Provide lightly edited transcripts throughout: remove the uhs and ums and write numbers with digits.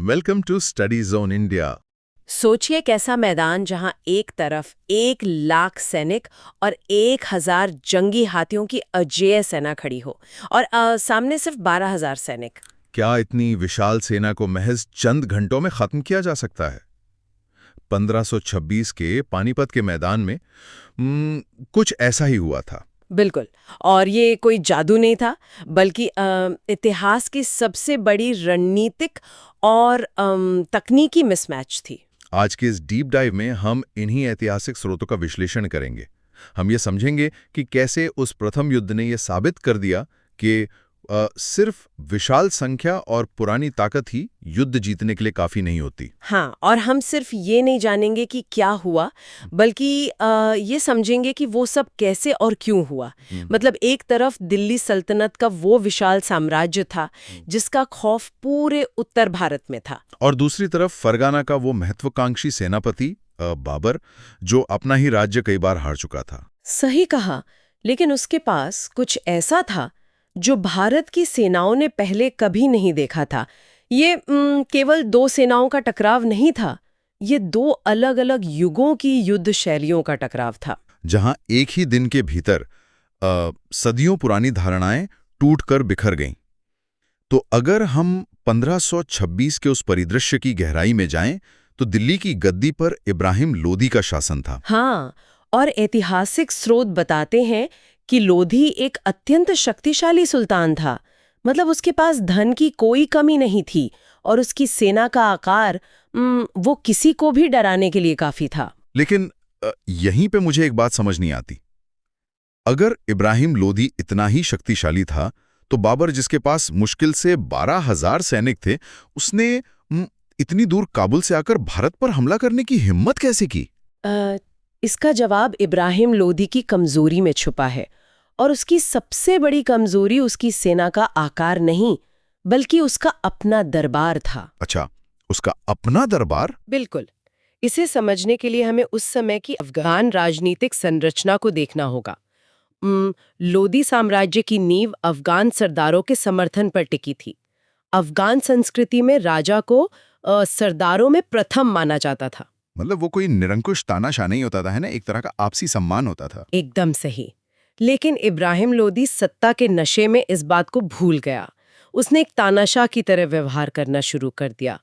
Welcome to study zone India. सोचिए कैसा मैदान जहां एक तरफ 1 लाख सैनिक और 1,000 जंगी हाथियों की अजेय सेना खड़ी हो और सामने सिर्फ 12,000 सैनिक। क्या इतनी विशाल सेना को महज चंद घंटों में खत्म किया जा सकता है? 1526 के पानीपत के मैदान में कुछ ऐसा ही हुआ था। बिल्कुल। और ये कोई जादू नहीं था, बल्कि इतिहास की सबसे बड़ी रणनीतिक और तकनीकी मिसमैच थी। आज के इस डीप डाइव में हम इन्हीं ऐतिहासिक स्रोतों का विश्लेषण करेंगे। हम ये समझेंगे कि कैसे उस प्रथम युद्ध ने यह साबित कर दिया कि सिर्फ विशाल संख्या और पुरानी ताकत ही युद्ध जीतने के लिए काफी नहीं होती। हाँ, और हम सिर्फ ये नहीं जानेंगे कि क्या हुआ, बल्कि ये समझेंगे कि वो सब कैसे और क्यों हुआ। मतलब एक तरफ दिल्ली सल्तनत का वो विशाल साम्राज्य था जिसका खौफ पूरे उत्तर भारत में था, और दूसरी तरफ फरगाना का वो महत्वाकांक्षी सेनापति बाबर, जो अपना ही राज्य कई बार हार चुका था। सही कहा। लेकिन उसके पास कुछ ऐसा था जो भारत की सेनाओं ने पहले कभी नहीं देखा था। ये केवल दो सेनाओं का टकराव नहीं था, ये दो अलग अलग युगों की युद्ध शैलियों का टकराव था। जहां एक ही दिन के भीतर सदियों पुरानी धारणाएं टूटकर बिखर गईं। तो अगर हम 1526 के उस परिदृश्य की गहराई में जाएं, तो दिल्ली की गद्दी पर इब्राहिम लोदी का शासन था। हाँ, और ऐतिहासिक स्रोत बताते हैं कि लोधी एक अत्यंत शक्तिशाली सुल्तान था। मतलब उसके पास धन की कोई कमी नहीं थी और उसकी सेना का आकार वो किसी को भी डराने के लिए काफी था। लेकिन यहीं पे मुझे एक बात समझ नहीं आती। अगर इब्राहिम लोदी इतना ही शक्तिशाली था, तो बाबर, जिसके पास मुश्किल से 12,000 सैनिक थे, उसने इतनी दूर काबुल से आकर भारत पर हमला करने की हिम्मत कैसे की? इसका जवाब इब्राहिम लोदी की कमजोरी में छुपा है। और उसकी सबसे बड़ी कमजोरी उसकी सेना का आकार नहीं, बल्कि उसका अपना दरबार था। अच्छा, उसका अपना दरबार? बिल्कुल। इसे समझने के लिए हमें उस समय की अफगान राजनीतिक संरचना को देखना होगा। लोदी साम्राज्य की नींव अफगान सरदारों के समर्थन पर टिकी थी। अफगान संस्कृति में राजा को सरदारों में प्रथम माना जाता था। मतलब वो कोई निरंकुश तानाशाह नहीं होता था, है ना? एक तरह का आपसी सम्मान होता था। एकदम सही। लेकिन इब्राहिम लोदी सत्ता के नशे में इस बात को भूल गया। उसने एक तानाशाह की तरह व्यवहार करना शुरू कर दिया।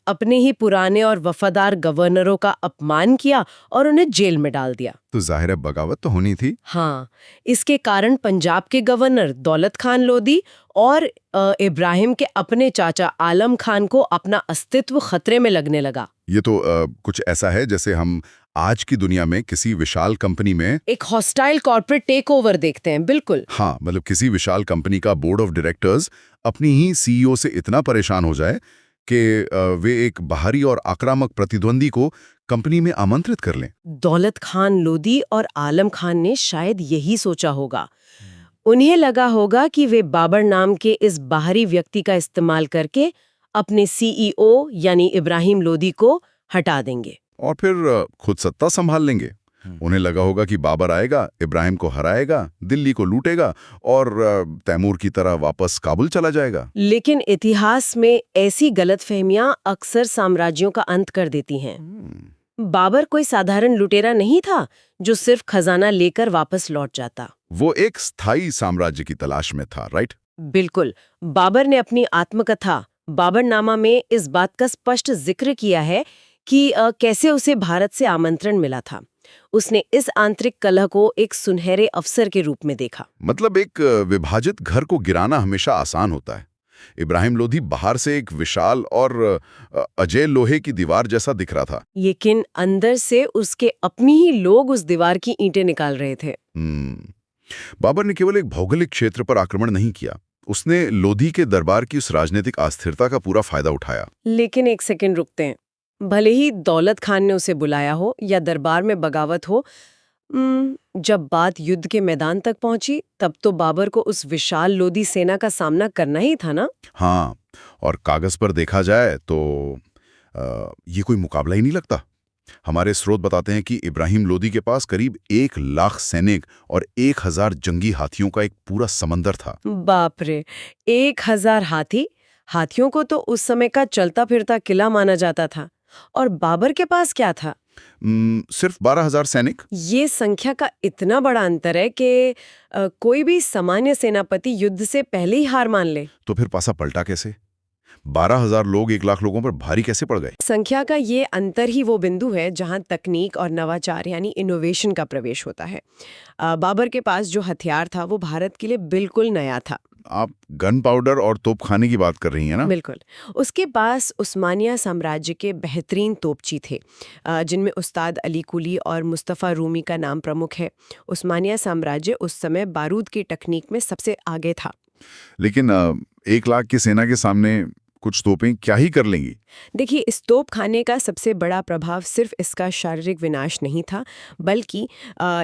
अपने ही पुराने और वफादार गवर्नरों का अपमान किया और उन्हें जेल में डाल दिया। तो जाहिर है बगावत तो होनी थी। हाँ, इसके कारण पंजाब के गवर्नर दौलत खान लोदी और इब्राहिम के अपने चाचा आलम खान को अपना अस्तित्व खतरे में लगने लगा। ये तो कुछ ऐसा है जैसे हम आज की दुनिया में किसी विशाल कंपनी में एक हॉस्टाइल कॉर्पोरेट टेक ओवर देखते हैं। बिल्कुल। हाँ, मतलब किसी विशाल कंपनी का बोर्ड ऑफ डायरेक्टर्स अपनी ही सीईओ से इतना परेशान हो जाए कि वे एक बाहरी और आक्रामक प्रतिद्वंदी को कंपनी में आमंत्रित कर लें। दौलत खान लोदी और आलम खान ने शायद यही सोचा होगा। उन्हें लगा होगा कि वे बाबर नाम के इस बाहरी व्यक्ति का इस्तेमाल करके अपने सीईओ यानी इब्राहिम लोदी को हटा देंगे और फिर खुद सत्ता संभाल लेंगे। उन्हें लगा होगा कि बाबर आएगा, इब्राहिम को हराएगा, दिल्ली को लूटेगा और तैमूर की तरह वापस काबुल चला जाएगा। लेकिन इतिहास में ऐसी गलतफहमियां अक्सर साम्राज्यों का अंत कर देती हैं। बाबर कोई साधारण लुटेरा नहीं था जो सिर्फ खजाना लेकर वापस लौट जाता। वो एक स्थायी साम्राज्य की तलाश में था, राइट? बिल्कुल। बाबर ने अपनी आत्मकथा बाबरनामा में इस बात का स्पष्ट जिक्र किया है कि कैसे उसे भारत से आमंत्रण मिला था। उसने इस आंतरिक कलह को एक सुनहरे अवसर के रूप में देखा। मतलब एक विभाजित घर को गिराना हमेशा आसान होता है। इब्राहिम लोदी बाहर से एक विशाल और अजेय लोहे की दीवार जैसा दिख रहा था, लेकिन अंदर से उसके अपनी ही लोग उस दीवार की ईंटें निकाल रहे थे। बाबर ने केवल एक भौगोलिक क्षेत्र पर आक्रमण नहीं किया, उसने लोधी के दरबार की उस राजनीतिक अस्थिरता का पूरा फायदा उठाया। लेकिन एक सेकंड रुकते हैं। भले ही दौलत खान ने उसे बुलाया हो या दरबार में बगावत हो, जब बात युद्ध के मैदान तक पहुंची, तब तो बाबर को उस विशाल लोदी सेना का सामना करना ही था ना। हाँ, और कागज पर देखा जाए तो ये कोई मुकाबला ही नहीं लगता। हमारे स्रोत बताते हैं कि इब्राहिम लोदी के पास करीब 1 लाख सैनिक और 1,000 जंगी हाथियों का एक पूरा समंदर था। बाप रे, 1,000 हाथी! हाथियों को तो उस समय का चलता फिरता किला माना जाता था। और बाबर के पास क्या था? सिर्फ 12,000 सैनिक। ये संख्या का इतना बड़ा अंतर है कि कोई भी सामान्य सेनापति युद्ध से पहले ही हार मान ले। तो फिर पासा पलटा कैसे? 12,000 लोग 1 लाख लोगों पर भारी कैसे पड़ गए? संख्या का ये अंतर ही वो बिंदु है जहां तकनीक और नवाचार यानी इनोवेशन का प्रवेश होता है। बाबर के पास जो हथियार था वो भारत के लिए बिल्कुल नया था। आप गन पाउडर और तोपखाने की बात कर रही हैं ना? बिल्कुल। उसके पास उस्मानिया साम्राज्य के बेहतरीन तोपची थे, जिनमें उस्ताद अली कुली और मुस्तफ़ा रूमी का नाम प्रमुख है। उस्मानिया साम्राज्य उस समय बारूद की तकनीक में सबसे आगे था। लेकिन 1 लाख की सेना के सामने कुछ तोपें क्या ही कर लेंगी? देखिए, इस तोपखाने का सबसे बड़ा प्रभाव सिर्फ इसका शारीरिक विनाश नहीं था, बल्कि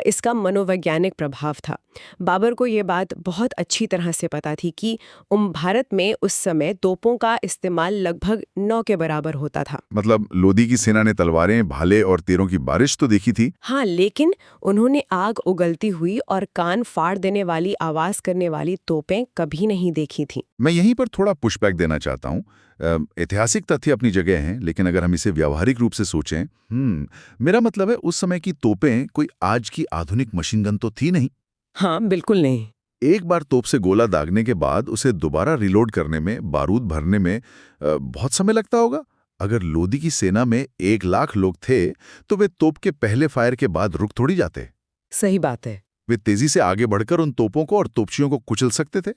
इसका मनोवैज्ञानिक प्रभाव था। बाबर को ये बात बहुत अच्छी तरह से पता थी कि भारत में उस समय तोपों का इस्तेमाल लगभग 9 के बराबर होता था। मतलब लोदी की सेना ने तलवारें, भाले और तीरों की बारिश तो देखी थी। हाँ, लेकिन उन्होंने आग उगलती हुई और कान फाड़ देने वाली आवाज करने वाली तोपें कभी नहीं देखी थी। मैं यहीं पर थोड़ा पुशबैक देना चाहता हूँ। ऐतिहासिक तथ्य अपनी जगह हैं, लेकिन अगर हम इसे व्यावहारिक रूप से सोचें, मेरा मतलब है उस समय की तोपें कोई आज की आधुनिक मशीन गन तो थी नहीं। हाँ, बिल्कुल नहीं। एक बार तोप से गोला दागने के बाद उसे दोबारा रिलोड करने में, बारूद भरने में बहुत समय लगता होगा। अगर लोदी की सेना में 1 लाख लोग थे, तो वे तोप के पहले फायर के बाद रुक थोड़ी जाते। सही बात है। वे तेजी से आगे बढ़कर उन तोपों को और तोपचियों को कुचल सकते थे।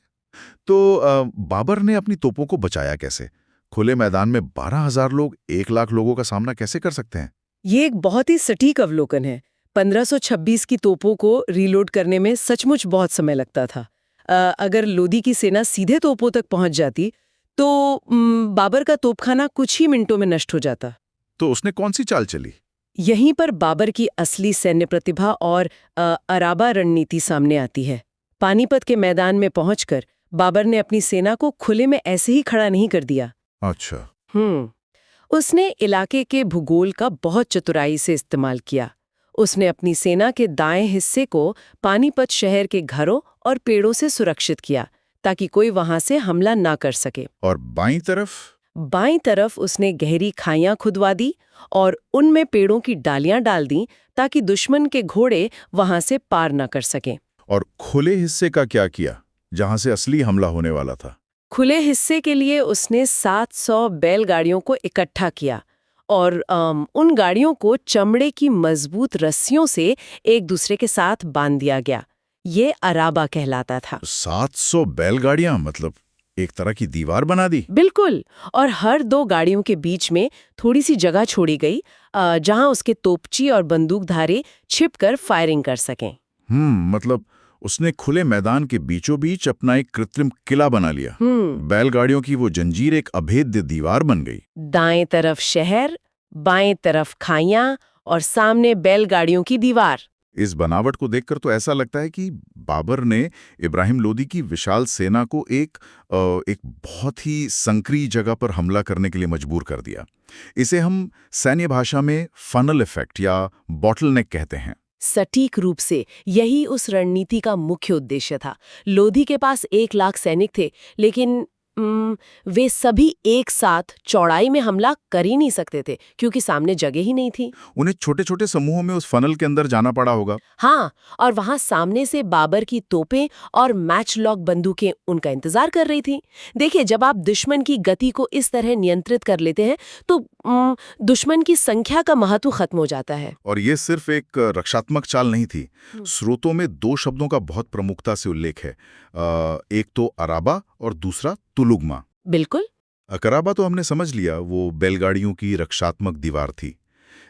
तो बाबर ने अपनी तोपों को बचाया कैसे? खुले मैदान में 12,000 लोग 1 लाख लोगों का सामना कैसे कर सकते हैं? ये एक बहुत ही सटीक अवलोकन है। 1526 की तोपों को रीलोड करने में सचमुच बहुत समय लगता था। अगर लोदी की सेना सीधे तोपों तक पहुंच जाती, तो बाबर का तोपखाना कुछ ही मिनटों में नष्ट हो जाता। तो उसने कौन सी चाल चली? यहीं पर बाबर की असली सैन्य प्रतिभा और अराबा रणनीति सामने आती है। पानीपत के मैदान में पहुंचकर बाबर ने अपनी सेना को खुले में ऐसे ही खड़ा नहीं कर दिया। अच्छा। उसने इलाके के भूगोल का बहुत चतुराई से इस्तेमाल किया। उसने अपनी सेना के दाएं हिस्से को पानीपत शहर के घरों और पेड़ों से सुरक्षित किया, ताकि कोई वहां से हमला ना कर सके। और बाईं तरफ? बाईं तरफ उसने गहरी खाइयां खुदवा दी और उनमें पेड़ों की डालियां डाल दी, ताकि दुश्मन के घोड़े वहां से पार न कर सकें। और खुले हिस्से का क्या किया, जहां से असली हमला होने वाला था? खुले हिस्से के लिए उसने 700 बैलगाड़ियों को इकट्ठा किया और उन गाड़ियों को चमड़े की मजबूत रस्सियों से एक दूसरे के साथ बांध दिया गया। ये अराबा कहलाता था। 700 बैलगाड़ियां, मतलब एक तरह की दीवार बना दी। बिल्कुल। और हर 2 गाड़ियों के बीच में थोड़ी सी जगह छोड़ी गई, जहां उसके तोपची और बंदूकधारी छिपकर फायरिंग कर सकें। मतलब उसने खुले मैदान के बीचों बीच अपना एक कृत्रिम किला बना लिया। बैलगाड़ियों की वो जंजीर एक अभेद्य दीवार बन गई। दाएं तरफ शहर, बाएं तरफ खाइयां और सामने बैलगाड़ियों की दीवार। इस बनावट को देखकर तो ऐसा लगता है कि बाबर ने इब्राहिम लोदी की विशाल सेना को एक बहुत ही संकरी जगह पर हमला करने के लिए मजबूर कर दिया। इसे हम सैन्य भाषा में फनल इफेक्ट या बॉटलनेक कहते हैं। सटीक रूप से यही उस रणनीति का मुख्य उद्देश्य था। लोधी के पास 1 लाख सैनिक थे, लेकिन वे सभी एक साथ चौड़ाई में हमला कर ही नहीं सकते थे, क्योंकि सामने जगह ही नहीं थी। उन्हें छोटे छोटे समूहों में उस फनल के अंदर जाना पड़ा होगा। हाँ, और वहां सामने से बाबर की तोपें और मैच लॉक बंदूकें उनका इंतजार कर रही थी। देखिए, जब आप दुश्मन की गति को इस तरह नियंत्रित कर लेते हैं, तो दुश्मन की संख्या का महत्व खत्म हो जाता है। और ये सिर्फ एक रक्षात्मक चाल नहीं थी। स्रोतों में 2 शब्दों का बहुत प्रमुखता से उल्लेख है। एक तो अराबा और दूसरा तुलुगमा। बिल्कुल। अकराबा तो हमने समझ लिया, वो बैलगाड़ियों की रक्षात्मक दीवार थी।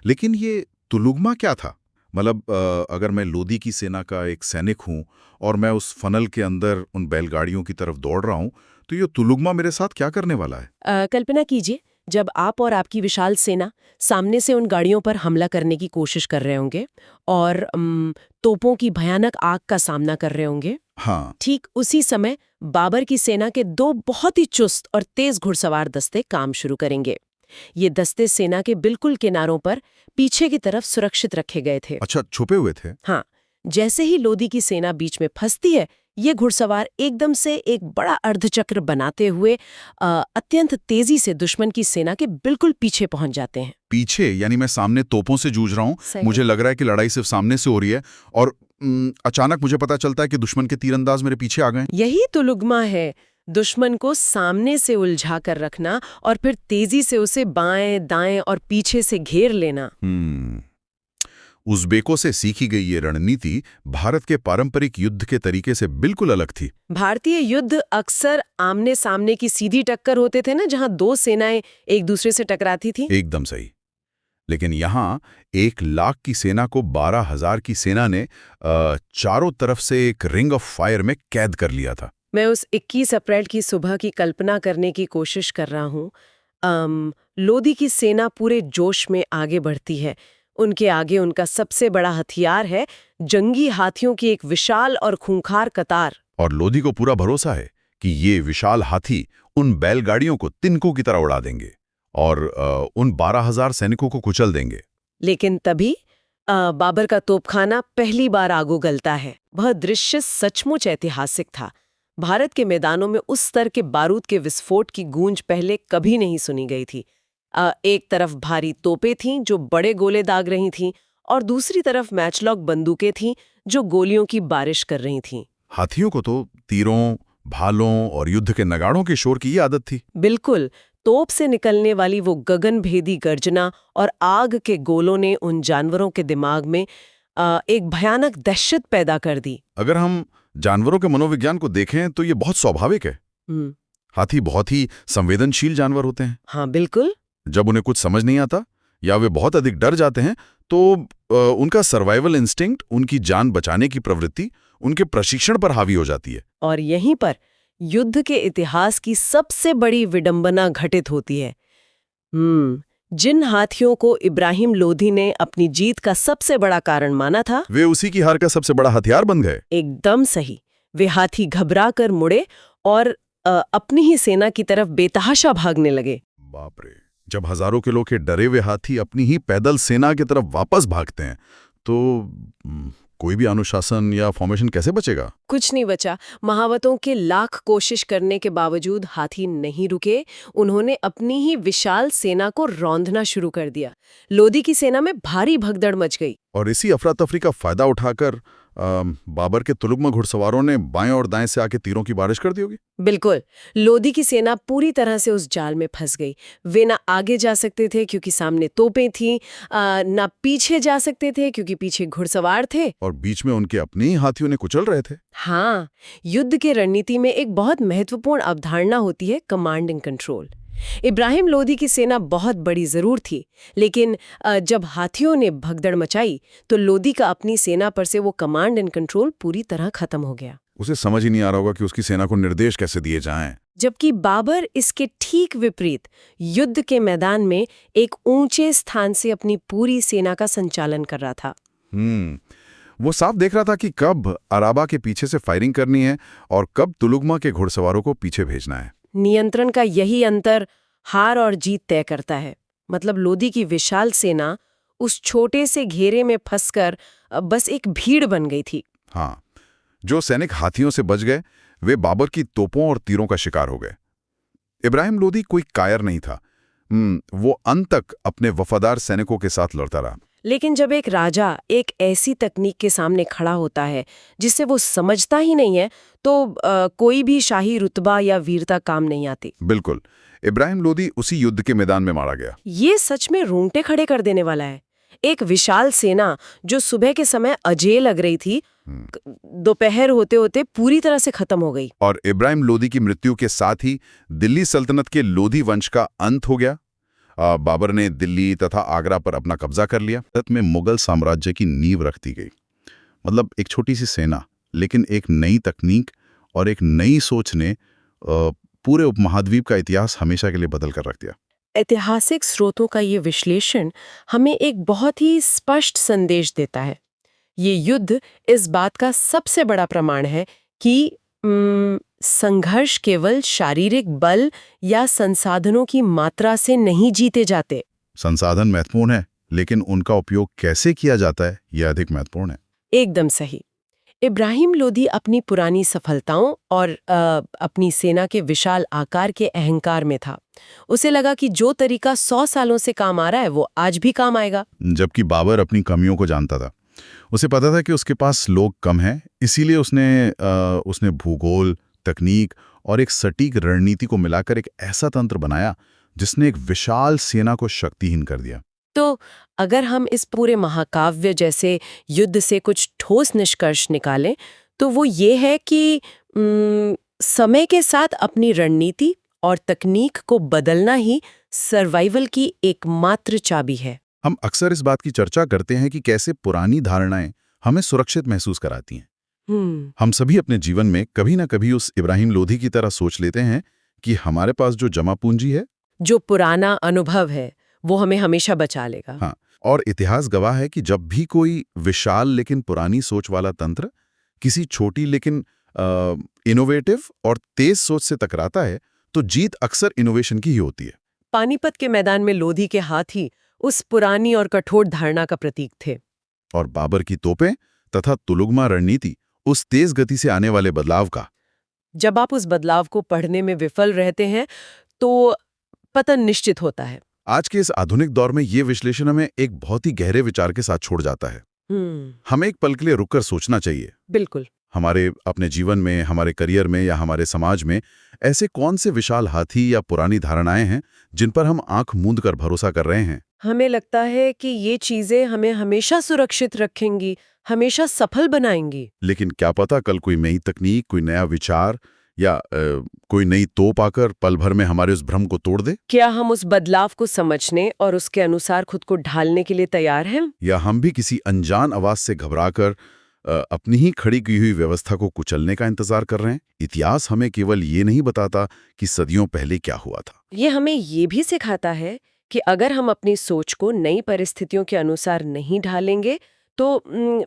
लेकिन ये तुलुगमा क्या था? मतलब अगर मैं लोदी की सेना का एक सैनिक हूं और मैं उस फनल के अंदर उन बैलगाड़ियों की तरफ दौड़ रहा हूं, तो ये तुलुगमा मेरे साथ क्या करने वाला है? कल्पना कीजिए, जब आप और आपकी विशाल सेना सामने से उन गाड़ियों पर हमला करने की कोशिश कर रहे होंगे और तोपों की भयानक आग का सामना कर रहे होंगे। हाँ। ठीक उसी समय बाबर की सेना के 2 बहुत ही चुस्त और तेज घुड़सवार दस्ते काम शुरू करेंगे। ये दस्ते सेना के बिल्कुल किनारों पर पीछे की तरफ सुरक्षित रखे गए थे। अच्छा, छुपे हुए थे? हाँ, जैसे ही लोदी की सेना बीच में फंसती है ये घुड़सवार एकदम से एक बड़ा अर्धचक्र बनाते हुए अत्यंत तेजी से दुश्मन की सेना के बिल्कुल पीछे पहुंच जाते हैं। पीछे यानी मैं सामने तोपों से जूझ रहा हूँ, सही। मुझे लग रहा है कि लड़ाई सिर्फ सामने से हो रही है और अचानक मुझे पता चलता है कि दुश्मन के तीरंदाज मेरे पीछे आ गए हैं। यही तो लुग्मा है, दुश्मन को सामने से उलझा कर रखना और फिर तेजी से उसे बाएं दाएं और पीछे से घेर लेना। उज़्बेकों से सीखी गई ये रणनीति भारत के पारंपरिक युद्ध के तरीके से बिल्कुल अलग थी। भारतीय युद्ध अक्सर आमने सामने की सीधी टक्कर होते थे ना, जहां दो सेनाएं एक दूसरे से टकराती थी। एकदम सही। लेकिन यहाँ 1,00,000 की सेना को 12,000 की सेना ने चारों तरफ से एक रिंग ऑफ फायर में कैद कर लिया था। मैं उस 21 अप्रैल की सुबह की कल्पना करने की कोशिश कर रहा हूँ। लोदी की सेना पूरे जोश में आगे बढ़ती है। उनके आगे उनका सबसे बड़ा हथियार है जंगी हाथियों की एक विशाल और खूंखार कतार। और लोदी को पूरा भरोसा है कि ये विशाल हाथी उन बैलगाड़ियों को तिनकों की तरह उड़ा देंगे और उन 12,000 सैनिकों को कुचल देंगे। लेकिन तभी बाबर का तोपखाना पहली बार आग उगलता है। वह दृश्य सचमुच ऐतिहासिक था। भारत के मैदानों में उस स्तर के बारूद के विस्फोट की गूंज पहले कभी नहीं सुनी गई थी। एक तरफ भारी तोपें थीं जो बड़े गोले दाग रही थीं और दूसरी तरफ मैचलॉक बंदूकें थीं जो गोलियों की बारिश कर रही थीं। हाथियों को तो तीरों, भालों और युद्ध के नगाड़ों के शोर की ये आदत थी। बिल्कुल, तोप से निकलने वाली वो गगनभेदी गर्जना और आग के गोलों ने उन जानवरों के दिमाग में एक भयानक दहशत पैदा कर दी। अगर हम जानवरों के मनोविज्ञान को देखें तो ये बहुत स्वाभाविक है। हाथी बहुत ही संवेदनशील जानवर होते हैं। हाँ बिल्कुल। जब उन्हें कुछ समझ नहीं आता या वे बहुत अधिक डर जाते हैं तो उनका सर्वाइवल इंस्टिंक्ट, उनकी जान बचाने की प्रवृत्ति उनके प्रशिक्षण पर हावी हो जाती है। और यहीं पर युद्ध के इतिहास की सबसे बड़ी विडंबना घटित होती है। जिन हाथियों को इब्राहिम लोधी ने अपनी जीत का सबसे बड़ा कारण माना था, वे उसी की हार का सबसे बड़ा हथियार बन गए। एकदम सही। वे हाथी घबरा कर मुड़े और अपनी ही सेना की तरफ बेतहाशा भागने लगे। बाप रे, जब हजारों किलो के डरे हुए हाथी अपनी ही पैदल सेना की तरफ वापस भागते हैं तो कोई भी अनुशासन या फॉर्मेशन कैसे बचेगा? कुछ नहीं बचा। महावतों के लाख कोशिश करने के बावजूद हाथी नहीं रुके। उन्होंने अपनी ही विशाल सेना को रौंदना शुरू कर दिया। लोदी की सेना में भारी भगदड़ मच गई। और इसी अफरा तफरी का फायदा उठाकर बाबर के तुलुगमा घुड़सवारों ने बाएं और दाएं से आके तीरों की बारिश कर दी होगी। बिल्कुल, लोदी की सेना पूरी तरह से उस जाल में फंस गई। वे ना आगे जा सकते थे क्योंकि सामने तोपें थीं, ना पीछे जा सकते थे क्योंकि पीछे घुड़सवार थे, और बीच में उनके अपने ही हाथियों ने कुचल रहे थे। हाँ, युद्ध के रणनीति में एक बहुत महत्वपूर्ण अवधारणा होती है command and control. Ibrahim Lodi की सेना बहुत बड़ी जरूर थी, लेकिन जब हाथियों ने भगदड़ मचाई तो लोदी का अपनी सेना पर से वो कमांड एंड कंट्रोल पूरी तरह खत्म हो गया। उसे समझ ही नहीं आ रहा होगा कि उसकी सेना को निर्देश कैसे दिए जाएं। जबकि बाबर इसके ठीक विपरीत युद्ध के मैदान में एक ऊंचे स्थान से अपनी पूरी सेना का संचालन कर रहा था। वो साफ देख रहा था कि कब अराबा के पीछे से फायरिंग करनी है और कब तुलुगमा के घुड़सवारों को पीछे भेजना है। नियंत्रण का यही अंतर हार और जीत तय करता है। मतलब लोदी की विशाल सेना उस छोटे से घेरे में फंसकर बस एक भीड़ बन गई थी। हाँ, जो सैनिक हाथियों से बच गए वे बाबर की तोपों और तीरों का शिकार हो गए। इब्राहिम लोदी कोई कायर नहीं था। वो अंत तक अपने वफादार सैनिकों के साथ लड़ता रहा। लेकिन जब एक राजा एक ऐसी तकनीक के सामने खड़ा होता है जिसे वो समझता ही नहीं है तो कोई भी शाही रुतबा या वीरता काम नहीं आती। बिल्कुल, इब्राहिम लोदी उसी युद्ध के मैदान में मारा गया। ये सच में रोंगटे खड़े कर देने वाला है। एक विशाल सेना जो सुबह के समय अजेय लग रही थी, दोपहर होते होते पूरी तरह से खत्म हो गई। और इब्राहिम लोदी की मृत्यु के साथ ही दिल्ली सल्तनत के लोधी वंश का अंत हो गया। बाबर ने दिल्ली तथा आगरा पर अपना कब्जा कर लिया। भारत में मुगल साम्राज्य की नींव रख दी गई। मतलब एक छोटी सी सेना, लेकिन एक नई तकनीक और एक नई सोच ने पूरे उपमहाद्वीप का इतिहास हमेशा के लिए बदल कर रख दिया। ऐतिहासिक स्रोतों का ये विश्लेषण हमें एक बहुत ही स्पष्ट संदेश देता है। ये युद्ध इस बात का सबसे बड़ा प्रमाण है कि संघर्ष केवल शारीरिक बल या संसाधनों की मात्रा से नहीं जीते जाते। संसाधन महत्वपूर्ण है, लेकिन उनका उपयोग कैसे किया जाता है यह अधिक महत्वपूर्ण है। एकदम सही। इब्राहिम लोदी अपनी पुरानी सफलताओं और अपनी सेना के विशाल आकार के अहंकार में था। उसे लगा कि जो तरीका 100 सालों से काम आ रहा है वो आज भी काम आएगा। जबकि बाबर अपनी कमियों को जानता था। उसे पता था कि उसके पास लोग कम हैं, इसीलिए उसने भूगोल, तकनीक और एक सटीक रणनीति को मिलाकर एक ऐसा तंत्र बनाया जिसने एक विशाल सेना को शक्तिहीन कर दिया। तो अगर हम इस पूरे महाकाव्य जैसे युद्ध से कुछ ठोस निष्कर्ष निकालें तो वो ये है कि समय के साथ अपनी रणनीति और तकनीक को बदलना ही सर्वाइवल की एकमात्र चाबी है। हम अक्सर इस बात की चर्चा करते हैं कि कैसे पुरानी धारणाएं हमें सुरक्षित महसूस कराती हैं। हम सभी अपने जीवन में कभी ना कभी उस इब्राहिम लोधी की तरह सोच लेते हैं कि हमारे पास जो जमा पूंजी है, जो पुराना अनुभव है, वो हमें हमेशा बचा लेगा। हाँ, और इतिहास गवाह है कि जब भी कोई विशाल लेकिन पुरानी सोच वाला तंत्र किसी छोटी लेकिन इनोवेटिव और तेज सोच से टकराता है तो जीत अक्सर इनोवेशन की ही होती है। पानीपत के मैदान में लोधी के हाथी उस पुरानी और कठोर धारणा का प्रतीक थे। और बाबर की तोपें तथा तुलुगमा रणनीति उस तेज गति से आने वाले बदलाव का। जब आप उस बदलाव को पढ़ने में विफल रहते हैं तो पतन निश्चित होता है। आज के इस आधुनिक दौर में ये विश्लेषण हमें एक बहुत ही गहरे विचार के साथ छोड़ जाता है। हमें एक पल के लिए रुककर सोचना चाहिए। बिल्कुल। हमारे अपने जीवन में, हमारे करियर में या हमारे समाज में ऐसे कौन से विशाल हाथी या पुरानी धारणाएं हैं जिन पर हम आंख मूंद कर भरोसा कर रहे हैं? हमें लगता है कि ये चीजें हमें हमेशा सुरक्षित रखेंगी, हमेशा सफल बनाएंगी। लेकिन क्या पता कल कोई नई तकनीक, कोई नया विचार या कोई नई तोप आकर पल भर में हमारे उस भ्रम को तोड़ दे। क्या हम उस बदलाव को समझने और उसके अनुसार खुद को ढालने के लिए तैयार हैं? या हम भी किसी अनजान आवाज से घबराकर अपनी ही खड़ी की हुई व्यवस्था को कुचलने का इंतजार कर रहे हैं? इतिहास हमें केवल ये नहीं बताता कि सदियों पहले क्या हुआ था। ये हमें ये भी सिखाता है कि अगर हम अपनी सोच को नई परिस्थितियों के अनुसार नहीं ढालेंगे तो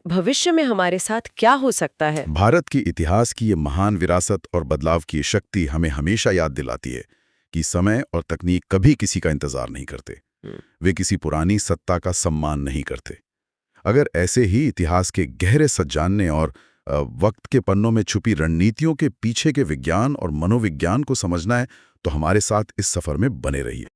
भविष्य में हमारे साथ क्या हो सकता है। भारत की इतिहास की ये महान विरासत और बदलाव की शक्ति हमें हमेशा याद दिलाती है कि समय और तकनीक कभी किसी का इंतजार नहीं करते। वे किसी पुरानी सत्ता का सम्मान नहीं करते। अगर ऐसे ही इतिहास के गहरे सच जानने और वक्त के पन्नों में छुपी रणनीतियों के पीछे के विज्ञान और मनोविज्ञान को समझना है तो हमारे साथ इस सफर में बने रहिए।